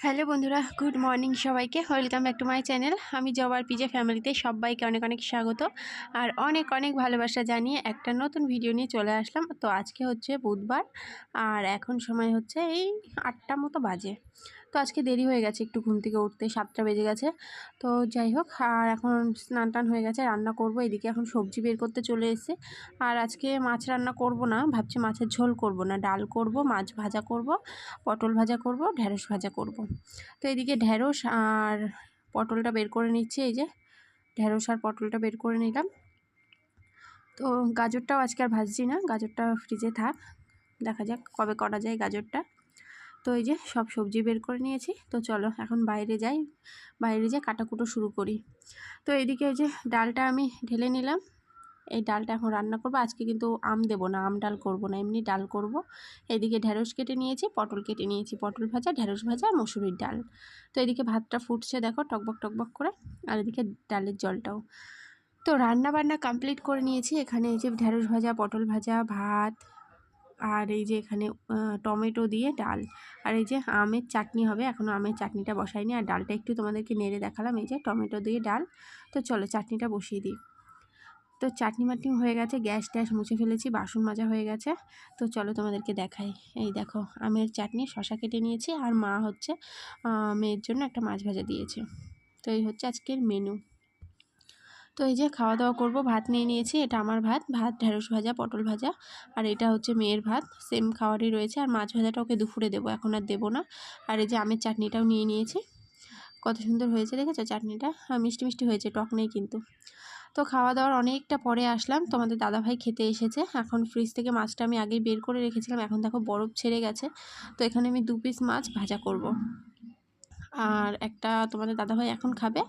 Hello বন্ধুরা, good morning সবাইকে। Welcome back to my channel. আমি জবার পিজে ফ্যামিলিতে সবাইকে অনেক অনেক স্বাগত আর অনেক অনেক ভালোবাসা জানিয়ে একটা নতুন ভিডিও নিয়ে চলে আসলাম। তো আজকে হচ্ছে বুধবার আর এখন সময় হচ্ছে এই 8টা মতো বাজে। তো আজকে দেরি হয়ে গেছে একটু ঘুম থেকে উঠতে, 7টা বেজে গেছে। তো যাই হোক, আর এখন স্নান টান হয়ে গেছে, রান্না করব। এদিকে এখন সবজি বের করতে চলে এসেছে। আর আজকে মাছ রান্না করব না, ভাবছি মাছের ঝোল করব না, ডাল করব, মাছ ভাজা করব, পটল ভাজা করব, ঢ্যাঁড়স ভাজা করব। তো এদিকে ঢ্যাঁড়স আর পটলটা বের করে নিচ্ছি। এই যে ঢ্যাঁড়স আর পটলটা বের করে নিলাম। তো গাজরটাও আজকে আর ভাজছি না, গাজরটা ফ্রিজে থাক, দেখা যাক কবে করা যায় গাজরটা। তো এই যে সব সবজি বের করে নিয়েছি। তো চলো এখন বাইরে যাই, বাইরে যেয়ে কাটাকুটো শুরু করি। তো এইদিকে এই যে ডালটা আমি ঢেলে নিলাম। এই ডালটা এখন রান্না করব। আজকে কিন্তু আম দেবো না, আম ডাল করব না, এমনি ডাল করব। এদিকে ঢ্যাঁড়স কেটে নিয়েছি, পটল কেটে নিয়েছি, পটল ভাজা, ঢ্যাঁড়স ভাজা, মসুরির ডাল। তো এদিকে ভাতটা ফুটছে দেখো, টকবক টকবক করে, আর এদিকে ডালের জলটাও। তো রান্না বান্না কমপ্লিট করে নিয়েছি। এখানে এই যে ঢ্যাঁড়স ভাজা, পটল ভাজা, ভাত, আর এই যে এখানে টমেটো দিয়ে ডাল, আর এই যে আমের চাটনি হবে। এখনও আমের চাটনিটা বসাইনি, আর ডালটা একটু তোমাদেরকে নেড়ে দেখালাম। এই যে টমেটো দিয়ে ডাল। তো চলো চাটনিটা বসিয়ে দিই। তো চাটনি মাটনি হয়ে গেছে, গ্যাস ট্যাস মুছে ফেলেছি, বাসন মাজা হয়ে গেছে। তো চলো তোমাদেরকে দেখাই। এই দেখো আমের চাটনি, শশা কেটে নিয়েছি, আর মা হচ্ছে মেয়ের জন্য একটা মাছ ভাজা দিয়েছে। তো এই হচ্ছে আজকের মেনু। তো এই যে খাওয়া দাওয়া করব। ভাত নিয়ে নিয়েছি, এটা আমার ভাত, ঢ্যাঁড়স ভাজা, পটল ভাজা, আর এটা হচ্ছে মেয়ের ভাত, সেম খাওয়ারই রয়েছে। আর মাছ ভাজাটা ওকে দুপুরে দেবো, এখন আর দেবো না। আর এই যে আমের চাটনিটাও নিয়ে নিয়েছি। কত সুন্দর হয়েছে দেখেছো চাটনিটা, মিষ্টি মিষ্টি হয়েছে, টক নেই কিন্তু। তো খাওয়া দাওয়ার অনেকটা পরে আসলাম, তোমাদের দাদাভাই খেতে এসেছে। এখন ফ্রিজ থেকে মাছটা আমি আগেই বের করে রেখেছিলাম, এখন দেখো বরফ ছেড়ে গেছে। তো এখানে আমি 2 পিস মাছ ভাজা করব, আর একটা তোমাদের দাদাভাই এখন খাবে,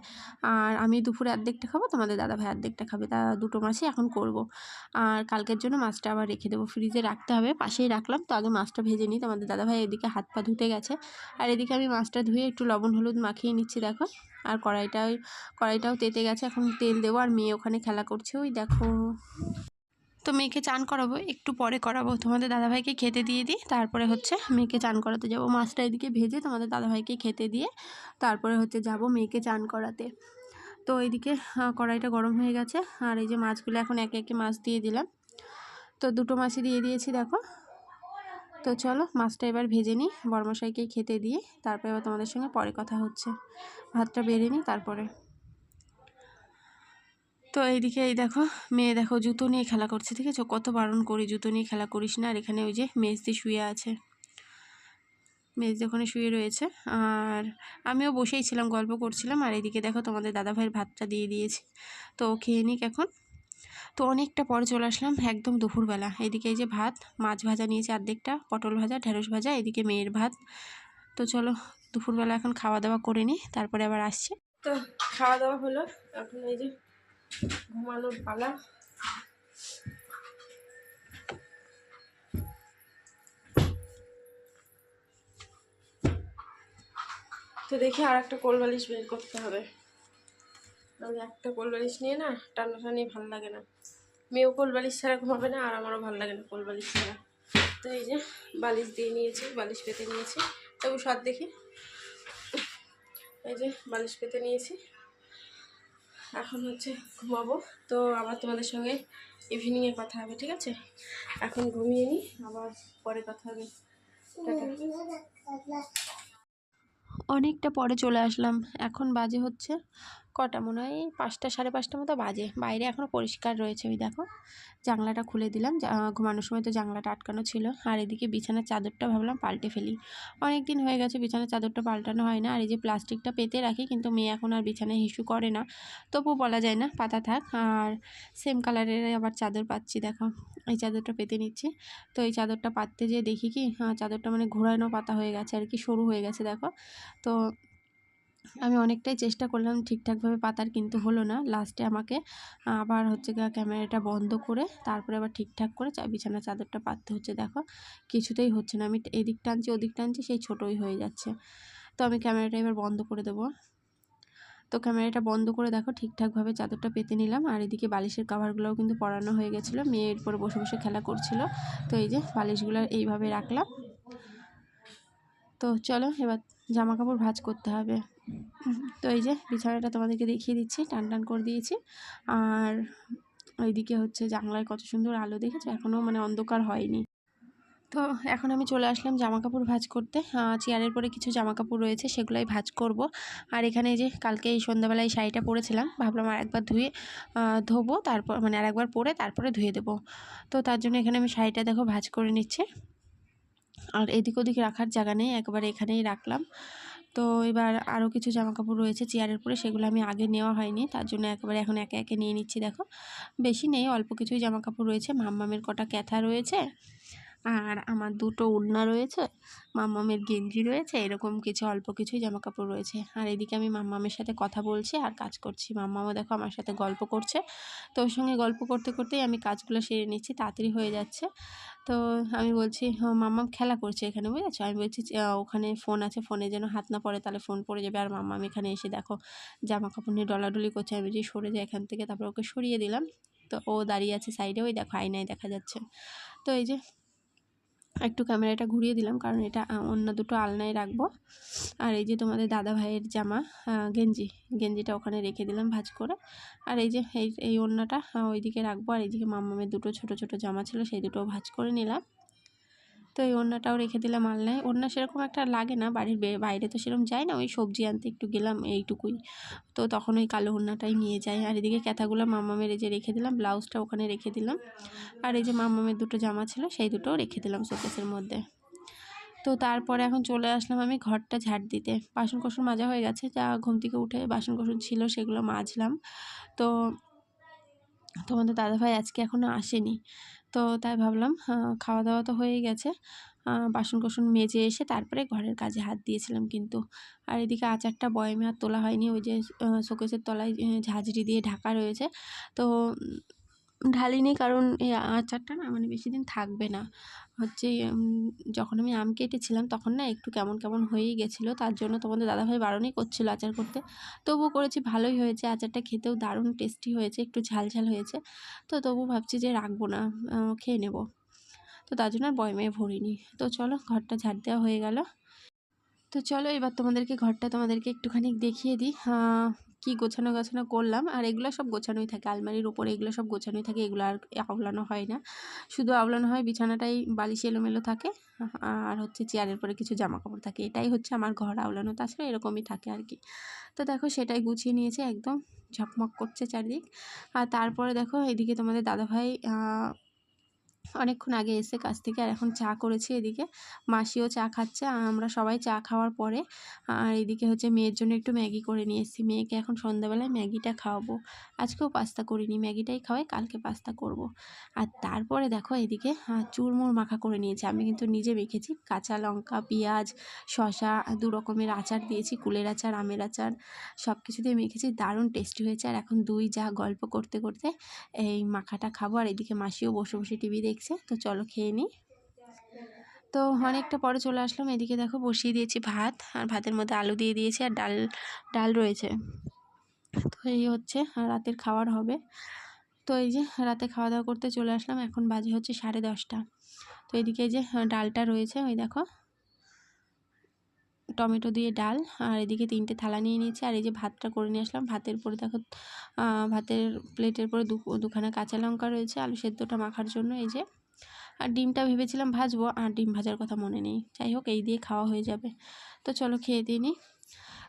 আর আমি দুপুরে অর্ধেকটা খাবো, তোমাদের দাদাভাই অর্ধেকটা খাবে। তা দুটো মাছই এখন করব। আর কালকের জন্য মাছটা আবার রেখে দেবো, ফ্রিজে রাখতে হবে, পাশেই রাখলাম। তো আগে মাছটা ভেজে নিই। তোমাদের দাদাভাই এদিকে হাত পা ধুতে গেছে, আর এদিকে আমি মাছটা ধুয়ে একটু লবণ হলুদ মাখিয়ে নিচ্ছি দেখো। আর কড়াইটাও তেতে গেছে, এখন তেল দেবো। আর মেয়ে ওখানে খেলা করছে, ওই দেখো। তো মেয়েকে চান করাবো, একটু পরে করাবো। তোমাদের দাদাভাইকে খেতে দিয়ে দিই, তারপরে হচ্ছে মেয়েকে চান করাতে যাব। মাছটা এদিকে ভেজে তোমাদের দাদাভাইকে খেতে দিয়ে তারপরে হচ্ছে যাব মেয়েকে চান করাতে। তো এইদিকে কড়াইটা গরম হয়ে গেছে, আর এই যে মাছগুলো এখন একে একে মাছ দিয়ে দিলাম। তো দুটো মাছই দিয়ে দিয়েছি দেখো। তো চলো মাছটা এবার ভেজে নিই, বড়মশাইকে খেতে দিয়ে তারপরে এবার তোমাদের সঙ্গে পরে কথা হচ্ছে। ভাতটা বেড়ে নিই তারপরে। তো এইদিকে এই দেখো মেয়ে দেখো জুতো নিয়ে খেলা করছে, ঠিক আছে? কত বারণ করি জুতো নিয়ে খেলা করিস না। আর এখানে ওই যে মেজদি শুয়ে আছে, মেজদি ওখানে শুয়ে রয়েছে, আর আমিও বসেই ছিলাম, গল্প করছিলাম। আর এদিকে দেখো তোমাদের দাদাভাইয়ের ভাতটা দিয়ে দিয়েছি, তো খেয়ে নিক এখন। তো অনেকটা পরে চলে আসলাম, একদম দুপুরবেলা। এদিকে এই যে ভাত, মাছ ভাজা নিয়েছি অর্ধেকটা, পটল ভাজা, ঢ্যাঁড়স ভাজা, এদিকে মেয়ের ভাত। তো চলো দুপুরবেলা এখন খাওয়া দাওয়া করে নিই, তারপরে আবার আসছি। তো খাওয়া দাওয়া হলো, এখন এই যে ঘুমানোর পালা। তো দেখি আর একটা কোল বালিশ বের করতে হবে, আমি একটা কোল বালিশ নিয়ে না টানাটানি ভালো লাগে না। মেয়েও কোল বালিশ ছাড়া ঘুমাবে না, আর আমারও ভালো লাগে না কোল বালিশ ছাড়া। তো এই যে বালিশ দিয়ে নিয়েছি, বালিশ পেতে নিয়েছি। তবু সব দেখি, এই যে বালিশ পেতে নিয়েছি, এখন হচ্ছে ঘুমাবো। তো আবার তোমাদের সঙ্গে ইভিনিংয়ে কথা হবে, ঠিক আছে? এখন ঘুমিয়ে নিই, আবার পরে কথা হবে। অনেকটা পরে চলে আসলাম, এখন বাজে হচ্ছে কটা, মনে হয় 5টা সাড়ে 5টা মতো বাজে। বাইরে এখনও পরিষ্কার রয়েছে, ওই দেখো জানলাটা খুলে দিলাম, ঘুমানোর সময় তো জানলাটা আটকানো ছিল। আর এদিকে বিছানার চাদরটা ভাবলাম পাল্টে ফেলি, অনেক দিন হয়ে গেছে বিছানার চাদরটা পাল্টানো হয় না। আর এই যে প্লাস্টিকটা পেতে রাখি, কিন্তু মেয়ে এখন আর বিছানায় হিসু করে না, তবু বলা যায় না পাতা থাক। আর সেম কালারের আবার চাদর পাচ্ছি দেখো, এই চাদরটা পেতে নিচ্ছি। তো এই চাদরটা পাততে যেয়ে দেখি কি চাদরটা মানে ঘোরানো পাতা হয়ে গেছে আর কি, সরু হয়ে গেছে দেখো। তো আমি অনেকটাই চেষ্টা করলাম ঠিকঠাকভাবে পাতার, কিন্তু হলো না। লাস্টে আমাকে আবার হচ্ছে ক্যামেরাটা বন্ধ করে তারপরে আবার ঠিকঠাক করে বিছানার চাদরটা পাততে হচ্ছে দেখো, কিছুতেই হচ্ছে না। আমি এদিক টানছি ওদিক টানছি, সেই ছোটোই হয়ে যাচ্ছে। তো আমি ক্যামেরাটা এবার বন্ধ করে দেবো। তো ক্যামেরাটা বন্ধ করে দেখো ঠিকঠাকভাবে চাদরটা পেতে নিলাম। আর এদিকে বালিশের কাভারগুলোও কিন্তু পরানো হয়ে গেছিলো, মেয়ের উপরে বসে বসে খেলা করছিল। তো এই যে বালিশগুলো এইভাবে রাখলাম। তো চলো এবার জামা কাপড় ভাঁজ করতে হবে। তো এই যে বিছানাটা তোমাদেরকে দেখিয়ে দিচ্ছি, টান টান করে দিয়েছি। আর ওইদিকে হচ্ছে জানলায় কত সুন্দর আলো, দেখেছো? এখনও মানে অন্ধকার হয়নি। তো এখন আমি চলে আসলাম জামা কাপড় ভাঁজ করতে। চেয়ারের পরে কিছু জামা কাপড় রয়েছে, সেগুলোই ভাঁজ করব। আর এখানে এই যে কালকে এই সন্ধ্যাবেলায় এই শাড়িটা পরেছিলাম, ভাবলাম আর একবার ধুয়ে ধোবো, তারপর মানে আর একবার পরে তারপরে ধুয়ে দেবো। তো তার জন্য এখানে আমি শাড়িটা দেখো ভাঁজ করে নিচ্ছি। আর এদিক ওদিক রাখার জায়গা নেই, একবার এখানেই রাখলাম। তো এবার আরও কিছু জামা কাপড় রয়েছে চেয়ারের পরে, সেগুলো আমি আগে নেওয়া হয়নি, তার জন্য একেবারে এখন একে একে নিয়ে নিচ্ছি। দেখো বেশি নেই, অল্প কিছুই জামা কাপড় রয়েছে। মাম্মামের কটা ক্যাথা রয়েছে, আর আমার দুটো ওড়না রয়েছে, মাম্মামের গেঞ্জি রয়েছে, এরকম কিছু অল্প কিছুই জামা কাপড় রয়েছে। আর এদিকে আমি মাম্মামের সাথে কথা বলছি আর কাজ করছি। মাম্মামও দেখো আমার সাথে গল্প করছে। তো ওর সঙ্গে গল্প করতে করতেই আমি কাজগুলো সেরে নিচ্ছি, তাড়াতাড়ি হয়ে যাচ্ছে। তো আমি বলছি, মাম্মাম খেলা করছে এখানে, বুঝেছো? আমি বলছি ওখানে ফোন আছে, ফোনে যেন হাত না পড়ে, তাহলে ফোন পড়ে যাবে। আর মাম্মাম এখানে এসে দেখো জামা কাপড় নিয়ে ডলাডলি করছে। আমি যে সরে যাই এখান থেকে, তারপর ওকে সরিয়ে দিলাম। তো ও দাঁড়িয়ে আছে সাইডে, ওই দেখো আয়নায় দেখা যাচ্ছে। তো এই যে একটু ক্যামেরাটা ঘুরিয়ে দিলাম, কারণ এটা অন্য দুটো আলনায় রাখবো। আর এই যে তোমাদের দাদা ভাইয়ের জামা, গেঞ্জিটা ওখানে রেখে দিলাম ভাঁজ করে। আর এই যে এই ওড়নাটা ওইদিকে রাখবো। আর এইদিকে মাম্মামের দুটো ছোট ছোট জামা ছিল, সেই দুটো ভাঁজ করে নিলাম। তো এই ওড়নাটাও রেখে দিলাম আলনায়। ওড়না সেরকম একটা লাগে না, বাড়ির বাইরে তো সেরকম যায় না, ওই সবজি আনতে একটু গেলাম এইটুকুই। তো তখন ওই কালো ওড়নাটাই নিয়ে যাই। আর এদিকে ক্যাথাগুলো মাম্মামের এই যে রেখে দিলাম, ব্লাউজটা ওখানে রেখে দিলাম। আর এই যে মাম্মামের দুটো জামা ছিল, সেই দুটোও রেখে দিলাম শোকেসের মধ্যে। তো তারপরে এখন চলে আসলাম আমি ঘরটা ঝাড় দিতে। বাসন কোসন মাজা হয়ে গেছে, যা ঘুম থেকে উঠে বাসন কোসন ছিল সেগুলো মাজলাম। তো তোমাদের দাদাভাই আজকে এখনও আসেনি, তো তাই ভাবলাম খাওয়া দাওয়া তো হয়েই গেছে, বাসন কোসন মেজে এসে তারপরে ঘরের কাজে হাত দিয়েছিলাম কিন্তু। আর এদিকে আচারটা বয়মে আর তোলা হয়নি, ওই যে শোকেসের তলায় ঝাঁঝরি দিয়ে ঢাকা রয়েছে। তো ঢালিনি, কারণ এই আচারটা না মানে বেশি দিন থাকবে না। হচ্ছে যখন আমি আম কেটেছিলাম তখন না একটু কেমন কেমন হয়েই গেছিলো, তার জন্য তোমাদের দাদাভাই বারণই করছিল আচার করতে। তবুও করেছি, ভালোই হয়েছে, আচারটা খেতেও দারুণ টেস্টি হয়েছে, একটু ঝাল ঝাল হয়েছে। তো তবু ভাবছি যে রাখবো না, খেয়ে নেব। তো তার জন্য আর বয়মে ভরিনি। তো চলো ঘরটা ঝাড় দেওয়া হয়ে গেল। তো চলো এবার ঘরটা তোমাদেরকে একটুখানি দেখিয়ে দিই কি গোছানো গাছানো করলাম। আর এগুলো সব গোছানোই থাকে, আলমারির উপরে এগুলো সব গোছানোই থাকে, এগুলো আর আওলানো হয় না। শুধু আওলানো হয় বিছানাটাই, বালিশ এলোমেলো থাকে। আর হচ্ছে চেয়ারের পরে কিছু জামা কাপড় থাকে, এটাই হচ্ছে আমার ঘর আওলানো, তাছাড়া এরকমই থাকে আর কি। তো দেখো সেটাই গুছিয়ে নিয়েছে, একদম ঝকমক করছে চারদিক। আর তারপরে দেখো এদিকে তোমাদের দাদাভাই অনেকক্ষণ আগে এসে কাছ থেকে, আর এখন চা করেছি। এদিকে মাসিও চা খাচ্ছে, আর আমরা সবাই চা খাওয়ার পরে আর এদিকে হচ্ছে মেয়ের জন্য একটু ম্যাগি করে নিয়ে এসেছি। মেয়েকে এখন সন্ধ্যাবেলায় ম্যাগিটা খাওয়াবো। আজকেও পাস্তা করিনি, ম্যাগিটাই খাওয়াই, কালকে পাস্তা করব। আর তারপরে দেখো এদিকে চুরমুর মাখা করে নিয়েছি, আমি কিন্তু নিজে মেখেছি। কাঁচা লঙ্কা, পেঁয়াজ, শসা, দু রকমের আচার দিয়েছি, কুলের আচার, আমের আচার, সব কিছু দিয়ে মেখেছি, দারুণ টেস্টি হয়েছে। আর এখন দুই যা গল্প করতে করতে এই মাখাটা খাবো। আর এদিকে মাসিও বসে বসে টিভি দেখছে। তো চলো খেয়ে নিই। তো অনেকটা পরে চলে আসলাম, এদিকে দেখো বসিয়ে দিয়েছি ভাত, আর ভাতের মধ্যে আলু দিয়ে দিয়েছি, আর ডাল ডাল রয়েছে। তো এই হচ্ছে রাতের খাবার হবে। তো এই যে রাতে খাওয়া দাওয়া করতে চলে আসলাম, এখন বাজে হচ্ছে 10:30। তো এদিকে এই যে ডালটা রয়েছে, ওই দেখো টমেটো দিয়ে ডাল। আর এদিকে 3টে থালা নিয়ে নিয়েছি। আর এই যে ভাতটা করে নিয়ে আসলাম, ভাতের পরে দেখো ভাতের প্লেটের পরে দুখানা কাঁচা লঙ্কা রয়েছে আলু সেদ্ধটা মাখার জন্য, এই যে। আর ডিমটা ভেবেছিলাম ভাজবো, আর ডিম ভাজার কথা মনে নেই। যাই হোক, এই দিয়ে খাওয়া হয়ে যাবে। তো চলো খেয়ে দিয়ে নিই।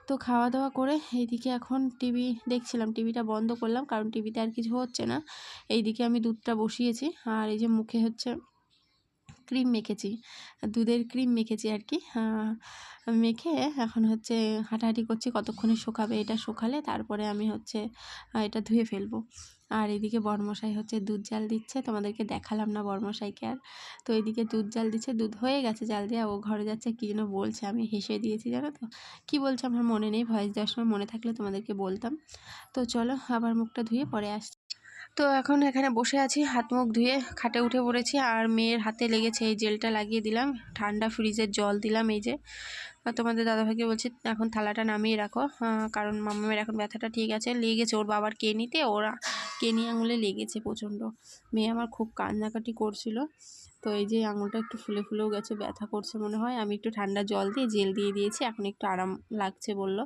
তো খাওয়া দাওয়া করে এইদিকে এখন টিভি দেখছিলাম, টিভিটা বন্ধ করলাম কারণ টিভিতে আর কিছু হচ্ছে না। এইদিকে আমি দুধটা বসিয়েছি, আর এই যে মুখে হচ্ছে ক্রিম মেখেছি, দুধের ক্রিম মেখেছি আর কি। মেখে এখন হচ্ছে হাঁটাহাঁটি করছি, কতক্ষণে শুকাবে। এটা শুকালে তারপরে আমি হচ্ছে এটা ধুয়ে ফেলবো। আর এদিকে বরমশাই হচ্ছে দুধ জাল দিচ্ছে, তোমাদেরকে দেখালাম না বরমশাইকে আর। তো এদিকে দুধ জাল দিচ্ছে, দুধ হয়ে গেছে জাল দিয়ে, ও ঘরে যাচ্ছে, কী যেন বলছে, আমি হেসে দিয়েছি জানো তো। কী বলছে আমার মনে নেই, ভয়েস দেওয়ার সময় মনে থাকলে তোমাদেরকে বলতাম। তো চলো আবার মুখটা ধুয়ে পরে আসছি। তো এখন এখানে বসে আছি, হাত মুখ ধুয়ে খাটে উঠে পড়েছি। আর মেয়ের হাতে লেগেছে, এই জেলটা লাগিয়ে দিলাম, ঠান্ডা ফ্রিজের জল দিলাম। এই যে তোমাদের দাদাভাইকে বলছি এখন থালাটা নামিয়ে রাখো, কারণ মাম্মামের এখন ব্যথাটা ঠিক আছে, লেগেছে ওর বাবার কেনিতে, ওরা কেনি আঙুলে লেগেছে প্রচণ্ড। মেয়ে আমার খুব কান্নাকাটি করছিল। তো এই যে আঙুলটা একটু ফুলে ফুলেও গেছে, ব্যথা করছে মনে হয়। আমি একটু ঠান্ডা জল দিয়ে জেল দিয়ে দিয়েছি, এখন একটু আরাম লাগছে বলল।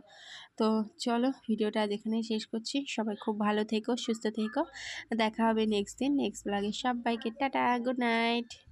তো চলো ভিডিওটা আজ এখানেই শেষ করছি। সবাই খুব ভালো থেকো, সুস্থ থেকো। দেখা হবে নেক্সট দিন নেক্সট ব্লগে। সবাইকে টাটা, গুড নাইট।